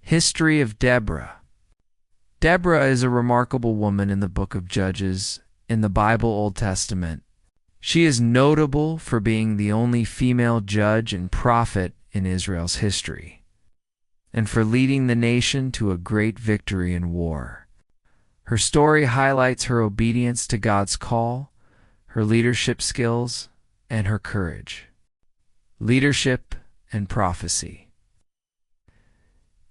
History of Deborah. Deborah is a remarkable woman in the book of Judges in the Bible Old Testament. She is notable for being the only female judge and prophet in Israel's history, and for leading the nation to a great victory in war. Her story highlights her obedience to God's call, her leadership skills, and her courage. Leadership and prophecy.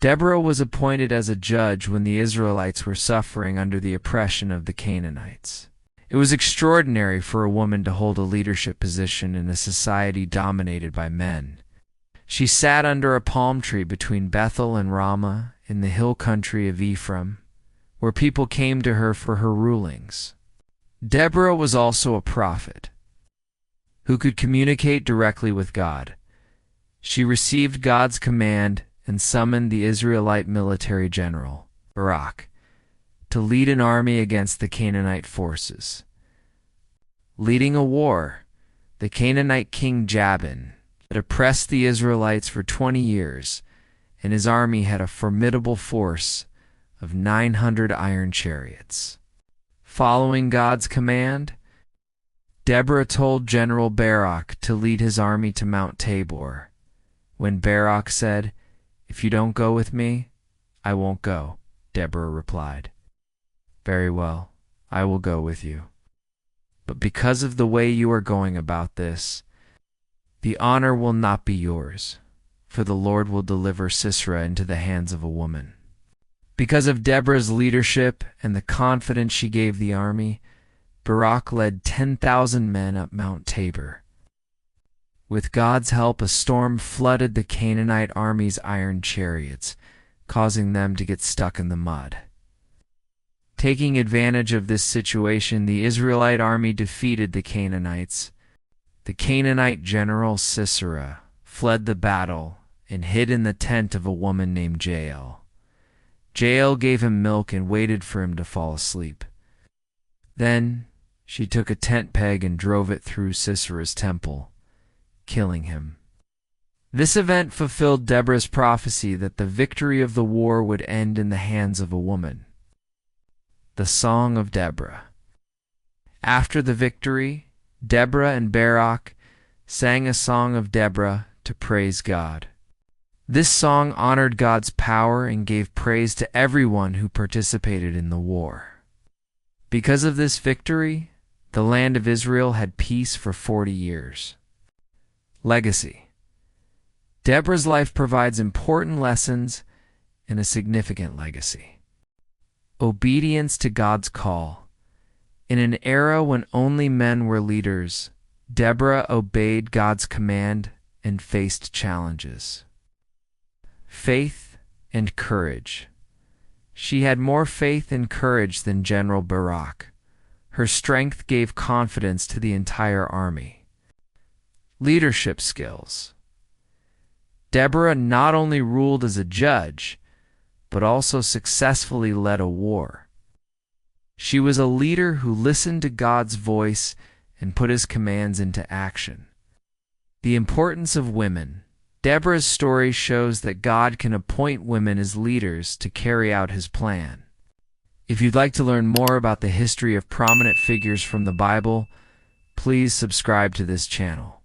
Deborah was appointed as a judge when the Israelites were suffering under the oppression of the Canaanites. It was extraordinary for a woman to hold a leadership position in a society dominated by men. She sat under a palm tree between Bethel and Ramah in the hill country of Ephraim, where people came to her for her rulings. Deborah was also a prophet who could communicate directly with God. She received God's command and summoned the Israelite military general, Barak, to lead an army against the Canaanite forces. Leading a war, the Canaanite king Jabin had oppressed the Israelites for 20 years, and his army had a formidable force of 900 iron chariots. Following God's command, Deborah told General Barak to lead his army to Mount Tabor. When Barak said, "If you don't go with me, I won't go," Deborah replied, "Very well, I will go with you. But because of the way you are going about this, the honor will not be yours, for the Lord will deliver Sisera into the hands of a woman." Because of Deborah's leadership and the confidence she gave the army, Barak led 10,000 men up Mount Tabor. With God's help, a storm flooded the Canaanite army's iron chariots, causing them to get stuck in the mud. Taking advantage of this situation, the Israelite army defeated the Canaanites. The Canaanite general Sisera fled the battle and hid in the tent of a woman named Jael. Jael gave him milk and waited for him to fall asleep. Then she took a tent peg and drove it through Sisera's temple, killing him. This event fulfilled Deborah's prophecy that the victory of the war would end in the hands of a woman. The Song of Deborah. After the victory, Deborah and Barak sang a Song of Deborah to praise God. This song honored God's power and gave praise to everyone who participated in the war. Because of this victory, the land of Israel had peace for 40 years. Legacy. Deborah's life provides important lessons and a significant legacy. Obedience to God's call. In an era when only men were leaders, Deborah obeyed God's command and faced challenges. Faith and courage. She had more faith and courage than General Barak. Her strength gave confidence to the entire army. Leadership skills. Deborah not only ruled as a judge, but also successfully led a war. She was a leader who listened to God's voice and put his commands into action. The importance of women. Deborah's story shows that God can appoint women as leaders to carry out his plan. If you'd like to learn more about the history of prominent figures from the Bible, please subscribe to this channel.